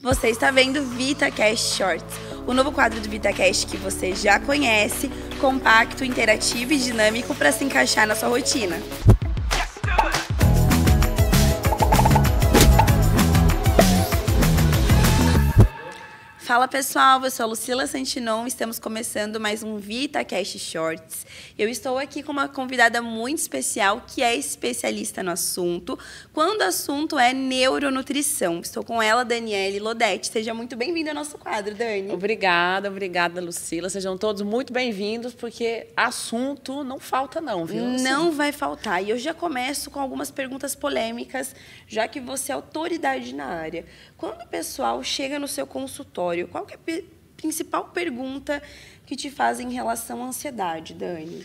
Você está vendo VitaCast Shorts, o novo quadro do VitaCast que você já conhece, compacto, interativo e dinâmico para se encaixar na sua rotina. Fala pessoal, eu sou a Lucila Santinon, estamos começando mais um VitaCast Shorts. Eu estou aqui com uma convidada muito especial que é especialista no assunto, quando o assunto é neuronutrição. Estou com ela, Daniele Lodete. Seja muito bem-vinda ao nosso quadro, Dani. Obrigada, Lucila. Sejam todos muito bem-vindos, porque assunto não falta não, viu? Não vai faltar. E eu já começo com algumas perguntas polêmicas, já que você é autoridade na área. Quando o pessoal chega no seu consultório, qual que é a principal pergunta que te fazem em relação à ansiedade, Dani?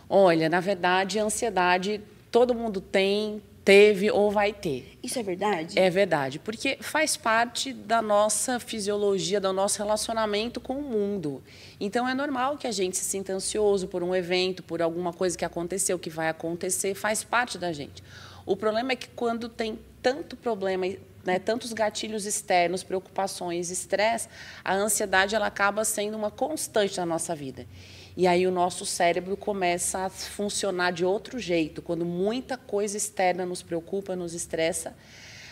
Olha, na verdade, a ansiedade todo mundo tem, teve ou vai ter. Isso é verdade? É verdade, porque faz parte da nossa fisiologia, do nosso relacionamento com o mundo. Então, é normal que a gente se sinta ansioso por um evento, por alguma coisa que aconteceu, que vai acontecer, faz parte da gente. O problema é que quando tem tanto problema, tantos gatilhos externos, preocupações, estresse, a ansiedade ela acaba sendo uma constante na nossa vida. E aí o nosso cérebro começa a funcionar de outro jeito. Quando muita coisa externa nos preocupa, nos estressa,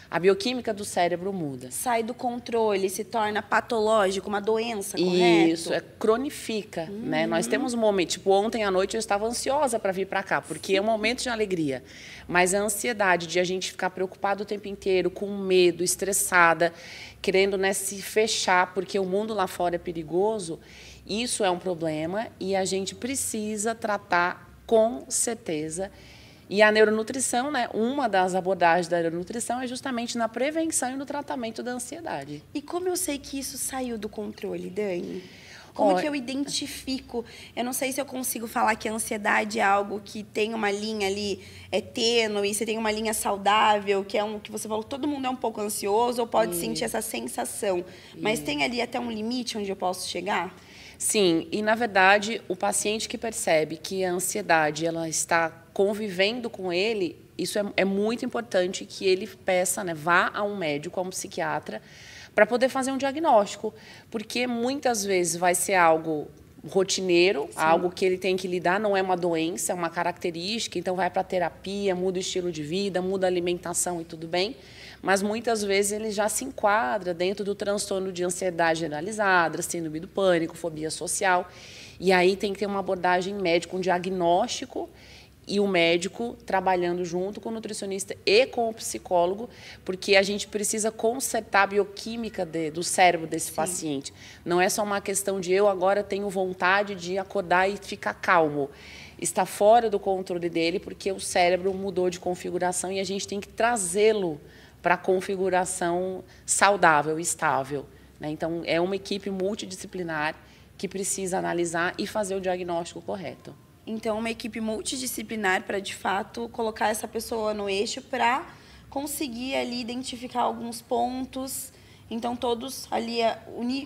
a bioquímica do cérebro muda. Sai do controle, se torna patológico, uma doença, correto? Isso, cronifica. Né? Nós temos um momento, tipo, ontem à noite eu estava ansiosa para vir para cá, porque é um momento de alegria. Mas a ansiedade de a gente ficar preocupado o tempo inteiro, com medo, estressada, querendo se fechar, porque o mundo lá fora é perigoso, isso é um problema e a gente precisa tratar com certeza. E a neuronutrição, uma das abordagens da neuronutrição é justamente na prevenção e no tratamento da ansiedade. E como eu sei que isso saiu do controle, Dani? Como que eu identifico? Eu não sei se eu consigo falar que a ansiedade é algo que tem uma linha ali tênue, você tem uma linha saudável, que é que você falou, todo mundo é um pouco ansioso ou pode sentir essa sensação. Mas tem ali até um limite onde eu posso chegar? Sim, e na verdade, o paciente que percebe que a ansiedade ela está convivendo com ele, isso é muito importante que ele peça, vá a um médico, a um psiquiatra, para poder fazer um diagnóstico, porque muitas vezes vai ser algo rotineiro, sim, algo que ele tem que lidar, não é uma doença, é uma característica, então vai para terapia, muda o estilo de vida, muda a alimentação e tudo bem, mas muitas vezes ele já se enquadra dentro do transtorno de ansiedade generalizada, síndrome do pânico, fobia social, e aí tem que ter uma abordagem médica, um diagnóstico, e o médico trabalhando junto com o nutricionista e com o psicólogo, porque a gente precisa consertar a bioquímica do cérebro desse sim, paciente. Não é só uma questão de eu agora tenho vontade de acordar e ficar calmo. Está fora do controle dele, porque o cérebro mudou de configuração e a gente tem que trazê-lo para a configuração saudável, estável. Então, é uma equipe multidisciplinar que precisa analisar e fazer o diagnóstico correto. Então, uma equipe multidisciplinar para, de fato, colocar essa pessoa no eixo para conseguir ali identificar alguns pontos. Então, todos ali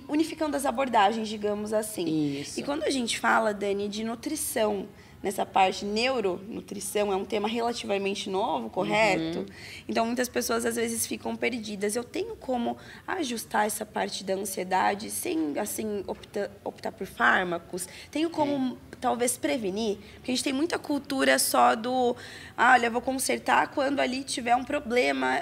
unificando as abordagens, digamos assim. Isso. E quando a gente fala, Dani, de nutrição, nessa parte neuronutrição, é um tema relativamente novo, correto? Uhum. Então, muitas pessoas, às vezes, ficam perdidas. Eu tenho como ajustar essa parte da ansiedade sem, assim, optar por fármacos? Tenho como, talvez, prevenir? Porque a gente tem muita cultura só do... olha, eu vou consertar quando ali tiver um problema,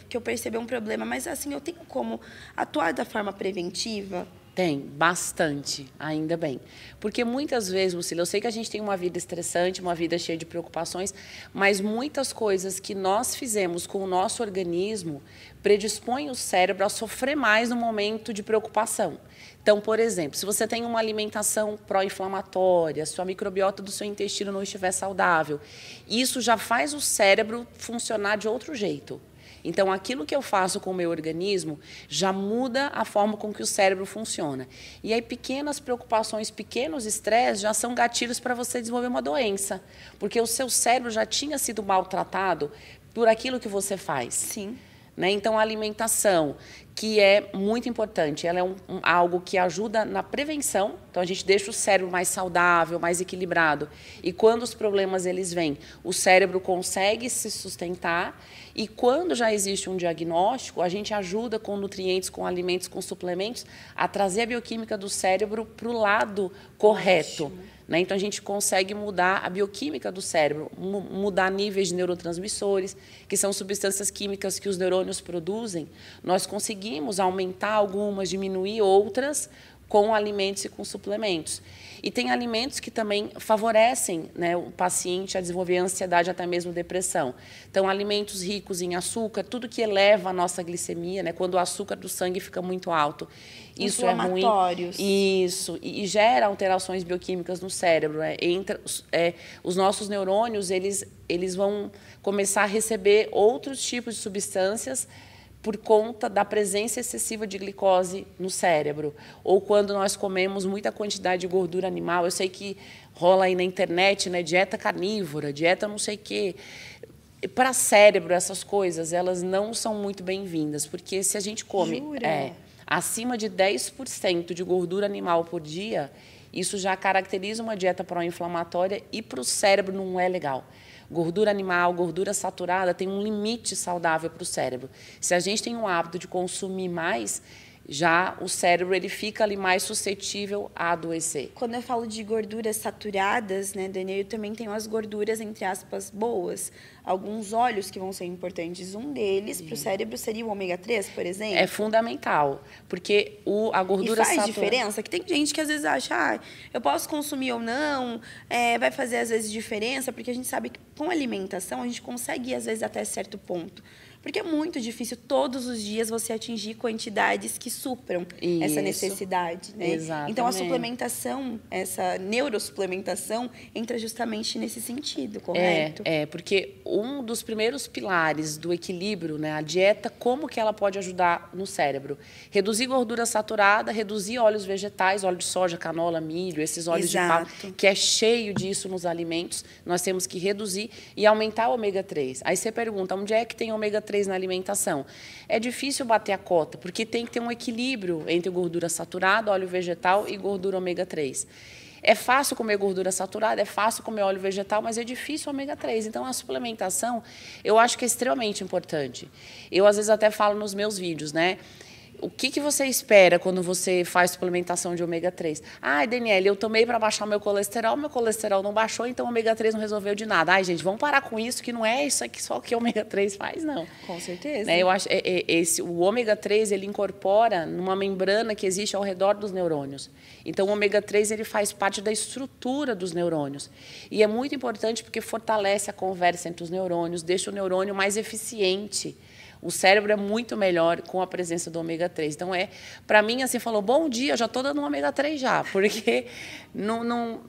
que eu perceber um problema. Mas, assim, eu tenho como atuar da forma preventiva? Tem, bastante, ainda bem. Porque muitas vezes, Lucila, eu sei que a gente tem uma vida estressante, uma vida cheia de preocupações, mas muitas coisas que nós fizemos com o nosso organismo predispõem o cérebro a sofrer mais no momento de preocupação. Então, por exemplo, se você tem uma alimentação pró-inflamatória, sua microbiota do seu intestino não estiver saudável, isso já faz o cérebro funcionar de outro jeito. Então, aquilo que eu faço com o meu organismo já muda a forma com que o cérebro funciona. E aí, pequenas preocupações, pequenos estresses já são gatilhos para você desenvolver uma doença. Porque o seu cérebro já tinha sido maltratado por aquilo que você faz. Sim. né? Então, a alimentação, que é muito importante, ela é algo que ajuda na prevenção. Então, a gente deixa o cérebro mais saudável, mais equilibrado. E quando os problemas eles vêm, o cérebro consegue se sustentar. E quando já existe um diagnóstico, a gente ajuda com nutrientes, com alimentos, com suplementos, a trazer a bioquímica do cérebro para o lado correto. Né? Então, a gente consegue mudar a bioquímica do cérebro, mudar níveis de neurotransmissores, que são substâncias químicas que os neurônios produzem. Nós conseguimos aumentar algumas, diminuir outras com alimentos e com suplementos. E tem alimentos que também favorecem, né, o paciente a desenvolver ansiedade, até mesmo depressão. Então, alimentos ricos em açúcar, tudo que eleva a nossa glicemia, né, quando o açúcar do sangue fica muito alto. Isso é ruim. Isso. E gera alterações bioquímicas no cérebro. Né? Os nossos neurônios eles vão começar a receber outros tipos de substâncias por conta da presença excessiva de glicose no cérebro. Ou quando nós comemos muita quantidade de gordura animal. Eu sei que rola aí na internet, né, dieta carnívora, dieta não sei o quê. Para cérebro, essas coisas, elas não são muito bem-vindas, porque se a gente come acima de 10% de gordura animal por dia, isso já caracteriza uma dieta pró-inflamatória e para o cérebro não é legal. Gordura animal, gordura saturada tem um limite saudável para o cérebro. Se a gente tem um hábito de consumir mais, já o cérebro ele fica ali mais suscetível a adoecer. Quando eu falo de gorduras saturadas, né, Dani, eu também tenho as gorduras, entre aspas, boas. Alguns óleos que vão ser importantes. Um deles, para o cérebro, seria o ômega 3, por exemplo? É fundamental, porque a gordura saturada... E faz diferença? Que tem gente que às vezes acha, eu posso consumir ou não, vai fazer às vezes diferença, porque a gente sabe que com alimentação a gente consegue ir às vezes até certo ponto. Porque é muito difícil todos os dias você atingir quantidades que supram essa necessidade. Né? Exatamente. Então, a suplementação, essa neurosuplementação, entra justamente nesse sentido, correto? Porque um dos primeiros pilares do equilíbrio, né, a dieta, como que ela pode ajudar no cérebro? Reduzir gordura saturada, reduzir óleos vegetais, óleo de soja, canola, milho, esses óleos de palma, que é cheio disso nos alimentos, nós temos que reduzir e aumentar o ômega 3. Aí você pergunta, onde é que tem ômega 3 na alimentação? É difícil bater a cota, porque tem que ter um equilíbrio entre gordura saturada, óleo vegetal e gordura ômega 3. É fácil comer gordura saturada, é fácil comer óleo vegetal, mas é difícil o ômega 3. Então, a suplementação, eu acho que é extremamente importante. Eu, às vezes, até falo nos meus vídeos, né? O que você espera quando você faz suplementação de ômega 3? Daniela, eu tomei para baixar meu colesterol não baixou, então o ômega 3 não resolveu de nada. Gente, vamos parar com isso, que não é isso aqui só que o ômega 3 faz, não. Com certeza. Né? Eu acho o ômega 3 ele incorpora numa membrana que existe ao redor dos neurônios. Então, o ômega 3 ele faz parte da estrutura dos neurônios. E é muito importante porque fortalece a conversa entre os neurônios, deixa o neurônio mais eficiente. O cérebro é muito melhor com a presença do ômega 3. Então, para mim, assim, falou, bom dia, já estou dando um ômega 3 já, porque não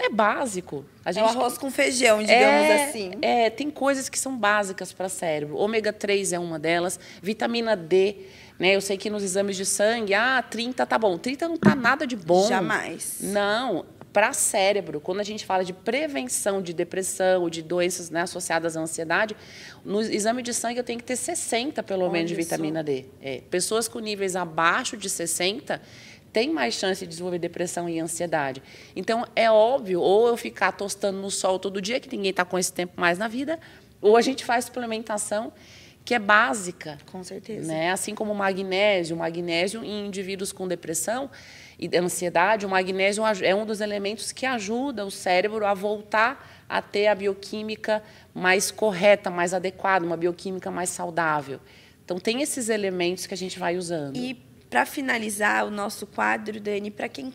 é básico. É o arroz com feijão, digamos assim. Tem coisas que são básicas para o cérebro. Ômega 3 é uma delas, vitamina D. Né? Eu sei que nos exames de sangue, 30 tá bom. 30 não tá nada de bom. Jamais. Não. Para cérebro, quando a gente fala de prevenção de depressão, de doenças, né, associadas à ansiedade, no exame de sangue eu tenho que ter 60, pelo menos, de vitamina D. Pessoas com níveis abaixo de 60 têm mais chance de desenvolver depressão e ansiedade. Então, é óbvio, ou eu ficar tostando no sol todo dia, que ninguém está com esse tempo mais na vida, ou a gente faz suplementação que é básica. Com certeza. Né? Assim como o magnésio em indivíduos com depressão e ansiedade, o magnésio é um dos elementos que ajuda o cérebro a voltar a ter a bioquímica mais correta, mais adequada, uma bioquímica mais saudável. Então, tem esses elementos que a gente vai usando. E, para finalizar o nosso quadro, Dani, para quem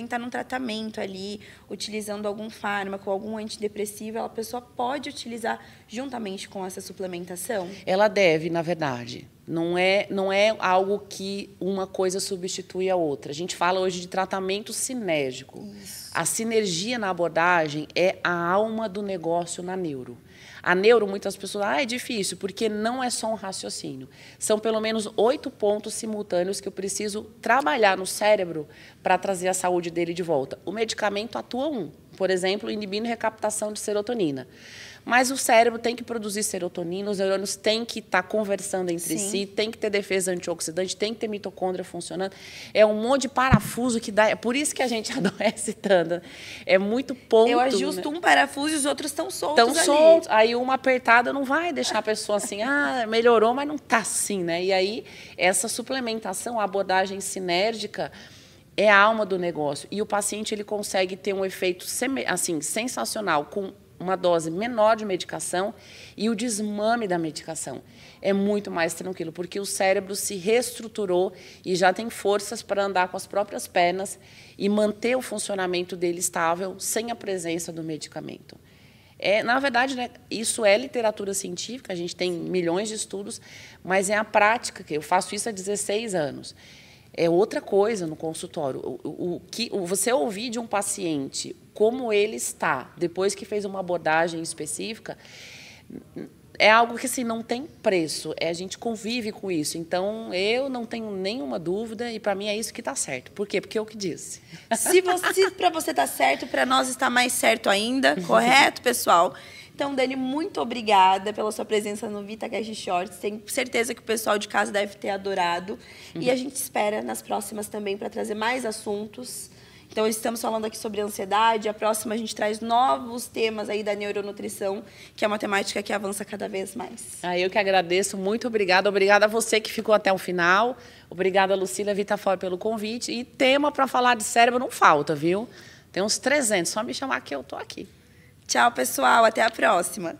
está no tratamento ali, utilizando algum fármaco, algum antidepressivo, a pessoa pode utilizar juntamente com essa suplementação? Ela deve, na verdade. Não é algo que uma coisa substitui a outra. A gente fala hoje de tratamento sinérgico. Isso. A sinergia na abordagem é a alma do negócio na neuro. A neuro, muitas pessoas, é difícil, porque não é só um raciocínio. São pelo menos 8 pontos simultâneos que eu preciso trabalhar no cérebro para trazer a saúde dele de volta. O medicamento atua por exemplo, inibindo recaptação de serotonina. Mas o cérebro tem que produzir serotonina, os neurônios têm que estar conversando entre si, tem que ter defesa antioxidante, tem que ter mitocôndria funcionando. É um monte de parafuso que dá. É por isso que a gente adoece tanto. É muito ponto. Eu ajusto um parafuso e os outros estão soltos. Estão soltos. Aí uma apertada não vai deixar a pessoa assim, melhorou, mas não está assim, né? E aí, essa suplementação, a abordagem sinérgica, é a alma do negócio. E o paciente ele consegue ter um efeito assim, sensacional, com uma dose menor de medicação e o desmame da medicação. É muito mais tranquilo, porque o cérebro se reestruturou e já tem forças para andar com as próprias pernas e manter o funcionamento dele estável sem a presença do medicamento. Na verdade, né, isso é literatura científica, a gente tem milhões de estudos, mas é a prática, que eu faço isso há 16 anos. É outra coisa no consultório. Você ouvir de um paciente como ele está, depois que fez uma abordagem específica, é algo que assim, não tem preço. A gente convive com isso. Então, eu não tenho nenhuma dúvida e, para mim, é isso que está certo. Por quê? Porque é o que disse. Se para você está certo, para nós está mais certo ainda. Correto, pessoal? Então, Dani, muito obrigada pela sua presença no VitaCast Shorts. Tenho certeza que o pessoal de casa deve ter adorado. E a gente espera nas próximas também para trazer mais assuntos. Então, estamos falando aqui sobre ansiedade. A próxima a gente traz novos temas aí da neuronutrição, que é uma temática que avança cada vez mais. Eu que agradeço. Muito obrigada. Obrigada a você que ficou até o final. Obrigada, Lucília Vitafor, pelo convite. E tema para falar de cérebro não falta, viu? Tem uns 300. Só me chamar que eu estou aqui. Tchau, pessoal. Até a próxima.